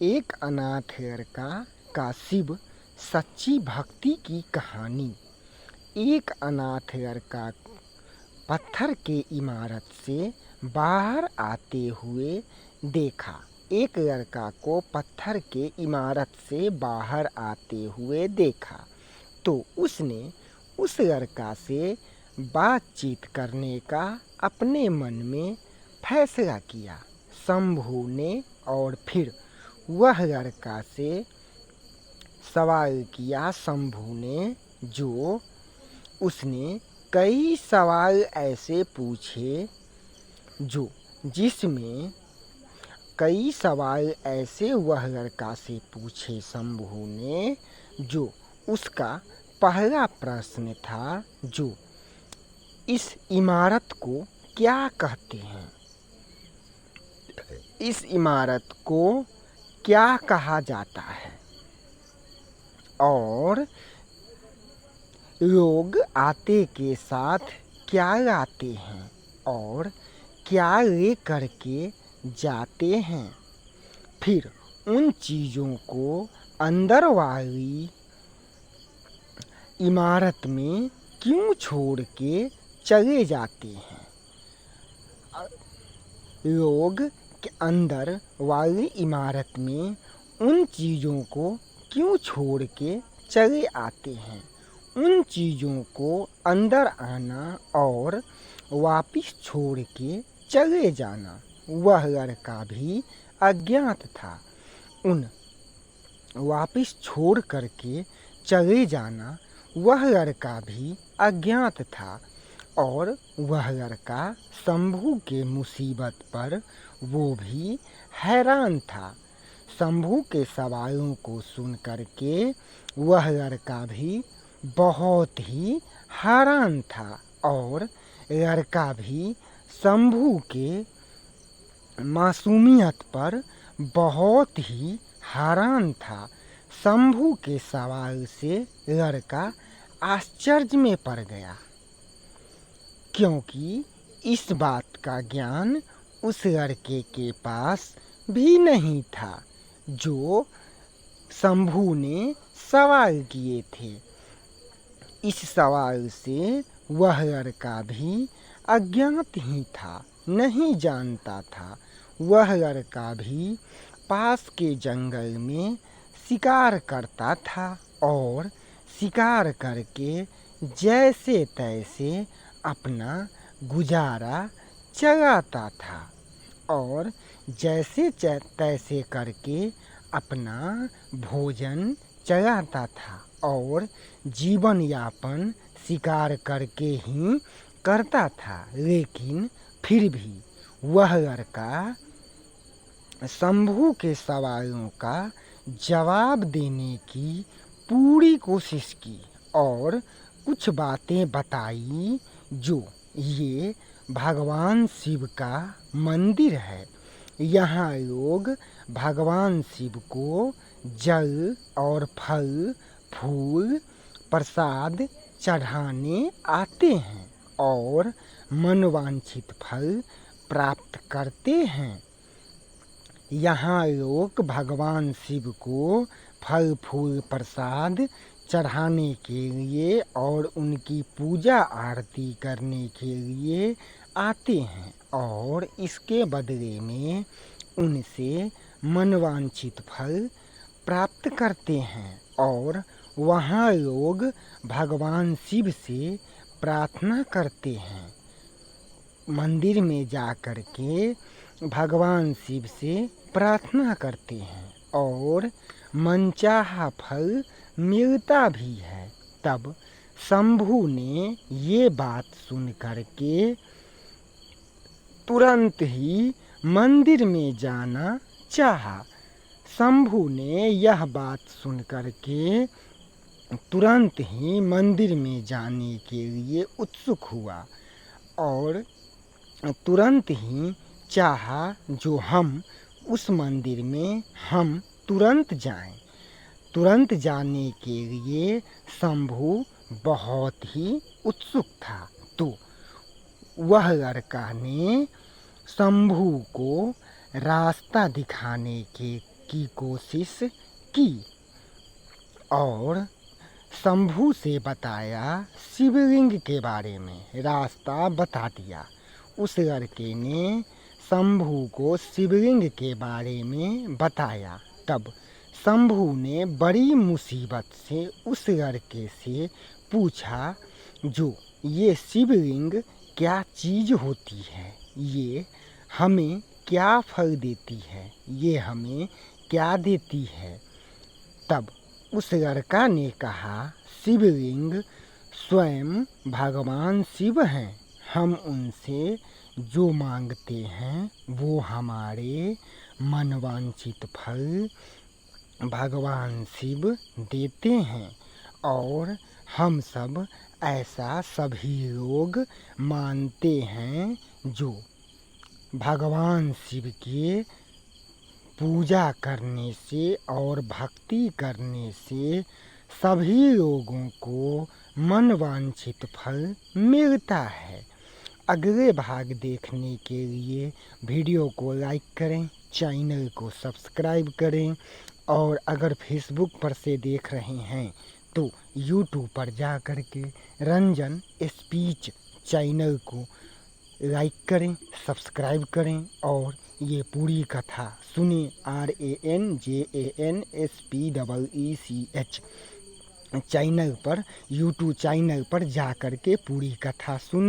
एक अनाथ लड़का का शिव सच्ची भक्ति की कहानी। एक अनाथ लड़का पत्थर के इमारत से बाहर आते हुए देखा। एक लड़का को पत्थर के इमारत से बाहर आते हुए देखा तो उसने उस लड़का से बातचीत करने का अपने मन में फैसला किया। शंभू ने और फिर वह लड़का से सवाल किया। शंभू ने जो उसने कई सवाल ऐसे पूछे जिसमें कई सवाल ऐसे वह लड़का से पूछे शंभू ने जो उसका पहला प्रश्न था, जो इस इमारत को क्या कहते हैं, इस इमारत को क्या कहा जाता है और लोग आते के साथ क्या लाते हैं और क्या ले करके जाते हैं। फिर उन चीज़ों को अंदर वाली इमारत में क्यों छोड़ के चले जाते हैं। लोग के अंदर वाली इमारत में उन चीज़ों को क्यों छोड़ के चले आते हैं। उन चीज़ों को अंदर आना और वापिस छोड़ के चले जाना वह लड़का भी अज्ञात था। उन वापिस छोड़ करके चले जाना वह लड़का भी अज्ञात था और वह लड़का शंभू के मुसीबत पर वो भी हैरान था। शंभू के सवालों को सुन करके वह लड़का भी बहुत ही हैरान था और लड़का भी शंभू के मासूमियत पर बहुत ही हैरान था। शंभू के सवाल से लड़का आश्चर्य में पड़ गया, क्योंकि इस बात का ज्ञान उस लड़के के पास भी नहीं था जो शंभू ने सवाल किए थे। इस सवाल से वह लड़का भी अज्ञात ही था, नहीं जानता था। वह लड़का भी पास के जंगल में शिकार करता था और शिकार करके जैसे तैसे अपना गुजारा चलाता था और जैसे तैसे करके अपना भोजन चलाता था और जीवन यापन शिकार करके ही करता था। लेकिन फिर भी वह लड़का शंभू के सवालों का जवाब देने की पूरी कोशिश की और कुछ बातें बताई, जो ये भगवान शिव का मंदिर है। यहाँ लोग भगवान शिव को जल और फल फूल प्रसाद चढ़ाने आते हैं और मनवांछित फल प्राप्त करते हैं। यहाँ लोग भगवान शिव को फल फूल प्रसाद चढ़ाने के लिए और उनकी पूजा आरती करने के लिए आते हैं और इसके बदले में उनसे मनवांछित फल प्राप्त करते हैं और वहाँ लोग भगवान शिव से प्रार्थना करते हैं। मंदिर में जा कर के भगवान शिव से प्रार्थना करते हैं और मनचाहा फल मिलता भी है। तब शंभू ने ये बात सुन कर के तुरंत ही मंदिर में जाना चाहा। शंभू ने यह बात सुन कर के तुरंत ही मंदिर में जाने के लिए उत्सुक हुआ और तुरंत ही चाहा जो हम उस मंदिर में हम तुरंत जाएं। तुरंत जाने के लिए शंभू बहुत ही उत्सुक था। तो वह लड़का ने शंभू को रास्ता दिखाने के की कोशिश की और शंभू से बताया, शिवलिंग के बारे में रास्ता बता दिया। उस लड़के ने शंभू को शिवलिंग के बारे में बताया। तब शंभू ने बड़ी मुसीबत से उस लड़के से पूछा, जो ये शिवलिंग क्या चीज़ होती है, ये हमें क्या फल देती है, ये हमें क्या देती है। तब उस लड़का ने कहा, शिवलिंग स्वयं भगवान शिव हैं, हम उनसे जो मांगते हैं वो हमारे मनवांछित फल भगवान शिव देते हैं, और हम सब ऐसा सभी लोग मानते हैं जो भगवान शिव के पूजा करने से और भक्ति करने से सभी लोगों को मनवांछित फल मिलता है। अगले भाग देखने के लिए वीडियो को लाइक करें, चैनल को सब्सक्राइब करें, और अगर फेसबुक पर से देख रहे हैं तो यूट्यूब पर जा कर के रंजन स्पीच चैनल को लाइक करें, सब्सक्राइब करें और ये पूरी कथा सुने। RANJANSPEECH चैनल पर, यूट्यूब चैनल पर जा कर के पूरी कथा सुने।